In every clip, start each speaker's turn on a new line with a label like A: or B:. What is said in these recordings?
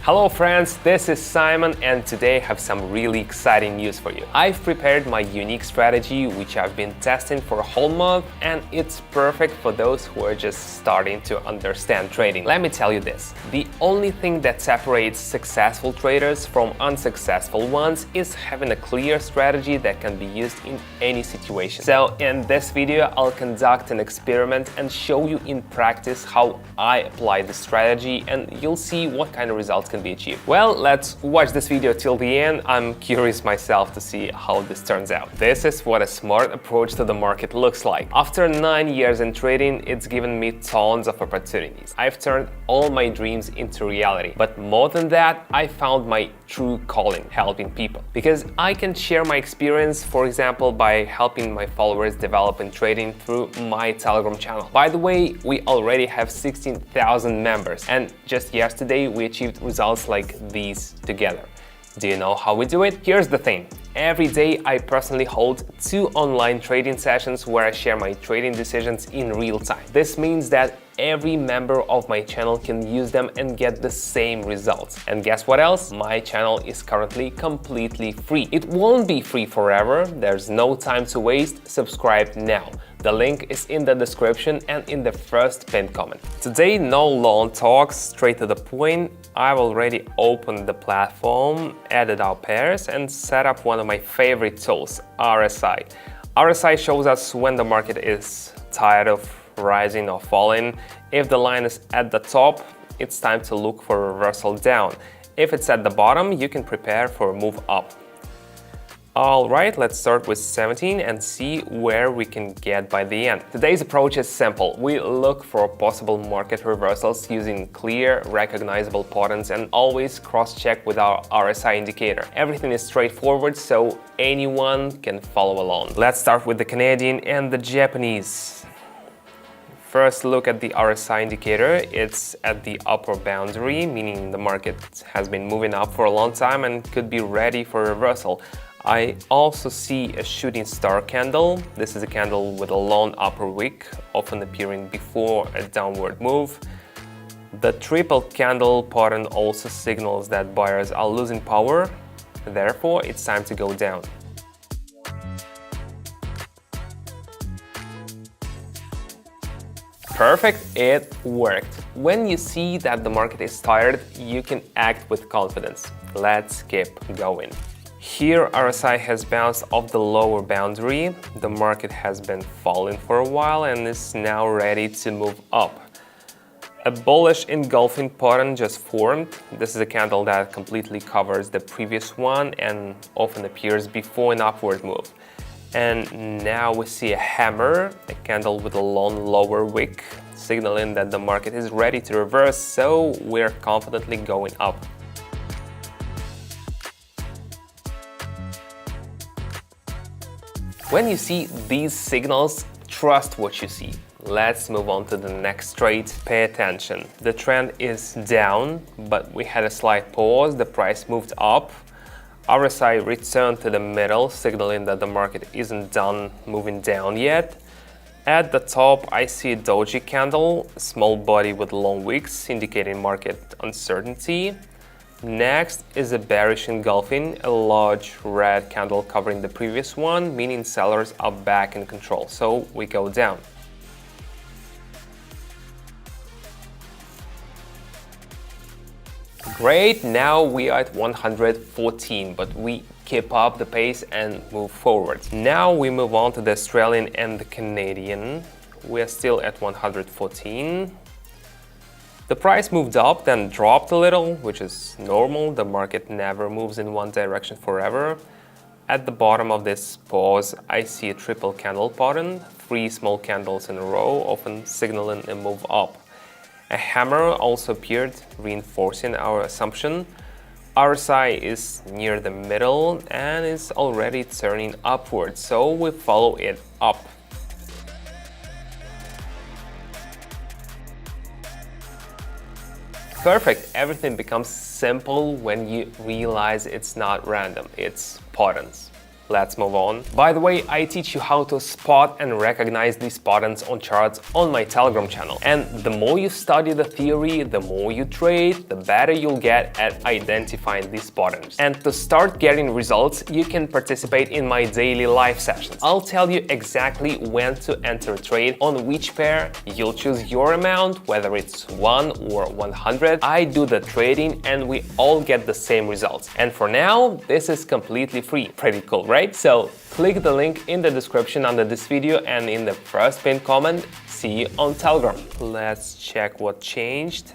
A: Hello friends, this is Simon and today I have some really exciting news for you. I've prepared my unique strategy which I've been testing for a whole month and it's perfect for those who are just starting to understand trading. Let me tell you this, the only thing that separates successful traders from unsuccessful ones is having a clear strategy that can be used in any situation. So in this video I'll conduct an experiment and show you in practice how I apply the strategy and you'll see what kind of results can be achieved. Well, let's watch this video till the end. I'm curious myself to see how this turns out. This is what a smart approach to the market looks like. After 9 years in trading, it's given me tons of opportunities. I've turned all my dreams into reality. But more than that, I found my true calling, helping people. Because I can share my experience, for example, by helping my followers develop in trading through my Telegram channel. By the way, we already have 16,000 members and just yesterday we achieved results like these together. Do you know how we do it? Here's the thing. Every day I personally hold 2 online trading sessions where I share my trading decisions in real time. This means that every member of my channel can use them and get the same results. And guess what else? My channel is currently completely free. It won't be free forever. There's no time to waste. Subscribe now. The link is in the description and in the first pinned comment. Today, no long talks, straight to the point. I've already opened the platform, added our pairs and set up one of my favorite tools, RSI. RSI shows us when the market is tired of rising or falling. If the line is at the top, it's time to look for a reversal down. If it's at the bottom, you can prepare for a move up. Alright, let's start with 17 and see where we can get by the end. Today's approach is simple. We look for possible market reversals using clear, recognizable patterns and always cross-check with our RSI indicator. Everything is straightforward, so anyone can follow along. Let's start with the Canadian and the Japanese. First, look at the RSI indicator. It's at the upper boundary, meaning the market has been moving up for a long time and could be ready for a reversal. I also see a shooting star candle. This is a candle with a long upper wick, often appearing before a downward move. The triple candle pattern also signals that buyers are losing power. Therefore, it's time to go down. Perfect, it worked. When you see that the market is tired, you can act with confidence. Let's keep going. Here, RSI has bounced off the lower boundary. The market has been falling for a while and is now ready to move up. A bullish engulfing pattern just formed. This is a candle that completely covers the previous one and often appears before an upward move. And now we see a hammer, a candle with a long lower wick, signaling that the market is ready to reverse, so we're confidently going up. When you see these signals, trust what you see. Let's move on to the next trade. Pay attention. The trend is down, but we had a slight pause. The price moved up. RSI returned to the middle, signaling that the market isn't done moving down yet. At the top, I see a doji candle, a small body with long wicks, indicating market uncertainty. Next is a bearish engulfing, a large red candle covering the previous one, meaning sellers are back in control, so we go down. Great, now we are at 114, but we keep up the pace and move forward. Now we move on to the Australian and the Canadian. We are still at 114. The price moved up, then dropped a little, which is normal. The market never moves in one direction forever. At the bottom of this pause, I see a triple candle pattern, 3 small candles in a row, often signaling a move up. A hammer also appeared, reinforcing our assumption. RSI is near the middle and is already turning upwards, so we follow it up. Perfect, everything becomes simple when you realize it's not random, it's patterns. Let's move on. By the way, I teach you how to spot and recognize these patterns on charts on my Telegram channel. And the more you study the theory, the more you trade, the better you'll get at identifying these patterns. And to start getting results, you can participate in my daily live sessions. I'll tell you exactly when to enter a trade, on which pair. You'll choose your amount, whether it's 1 or 100. I do the trading and we all get the same results. And for now, this is completely free. Pretty cool, right? So click the link in the description under this video and in the first pinned comment. See you on Telegram. Let's check what changed.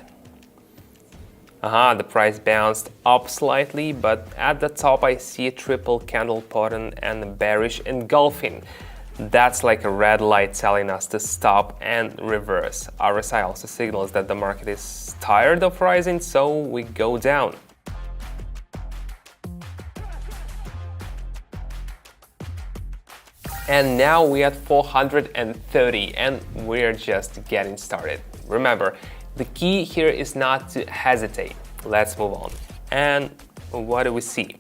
A: The price bounced up slightly, but at the top I see a triple candle pattern and a bearish engulfing. That's like a red light telling us to stop and reverse. RSI also signals that the market is tired of rising, so we go down. And now we're at 430 and we're just getting started. Remember, the key here is not to hesitate. Let's move on. And what do we see?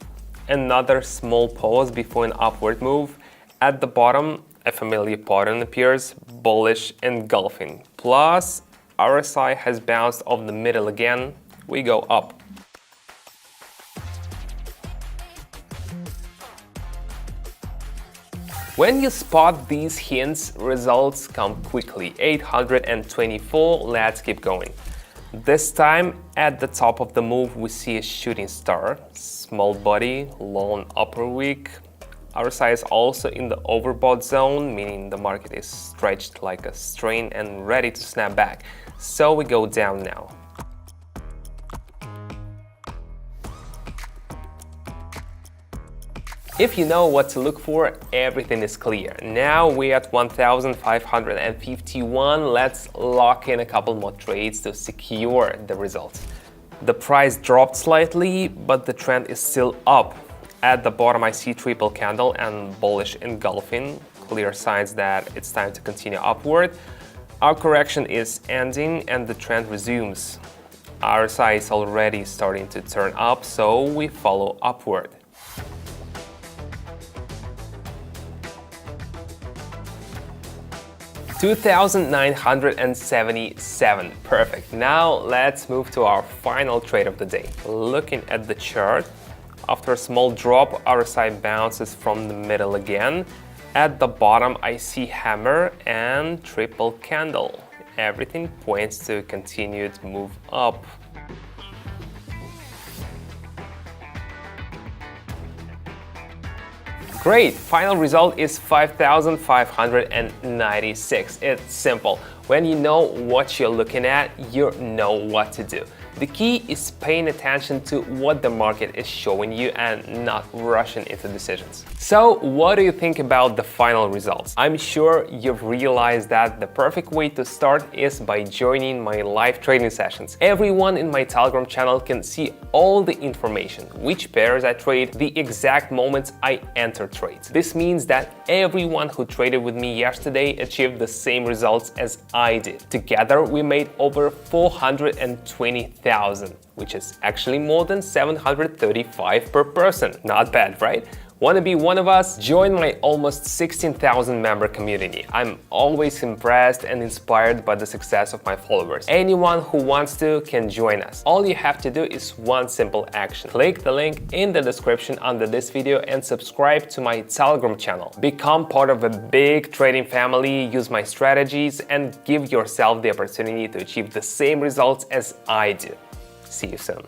A: Another small pause before an upward move. At the bottom, a familiar pattern appears, bullish engulfing. Plus, RSI has bounced off the middle again. We go up. When you spot these hints, results come quickly. 824, let's keep going. This time, at the top of the move, we see a shooting star. Small body, long upper wick. RSI is also in the overbought zone, meaning the market is stretched like a string and ready to snap back. So we go down now. If you know what to look for, everything is clear. Now we're at 1,551. Let's lock in a couple more trades to secure the results. The price dropped slightly, but the trend is still up. At the bottom, I see triple candle and bullish engulfing, clear signs that it's time to continue upward. Our correction is ending and the trend resumes. RSI is already starting to turn up, so we follow upward. $2,977. Perfect. Now let's move to our final trade of the day. Looking at the chart, after a small drop, RSI bounces from the middle again. At the bottom, I see hammer and triple candle. Everything points to a continued move up. Great! Final result is 5,596. It's simple. When you know what you're looking at, you know what to do. The key is paying attention to what the market is showing you and not rushing into decisions. So, what do you think about the final results? I'm sure you've realized that the perfect way to start is by joining my live trading sessions. Everyone in my Telegram channel can see all the information, which pairs I trade, the exact moments I enter trades. This means that everyone who traded with me yesterday achieved the same results as I did. Together, we made over 420,000, which is actually more than 735 per person. Not bad, right? Want to be one of us? Join my almost 16,000 member community. I'm always impressed and inspired by the success of my followers. Anyone who wants to can join us. All you have to do is one simple action. Click the link in the description under this video and subscribe to my Telegram channel. Become part of a big trading family, use my strategies, and give yourself the opportunity to achieve the same results as I do. See you soon.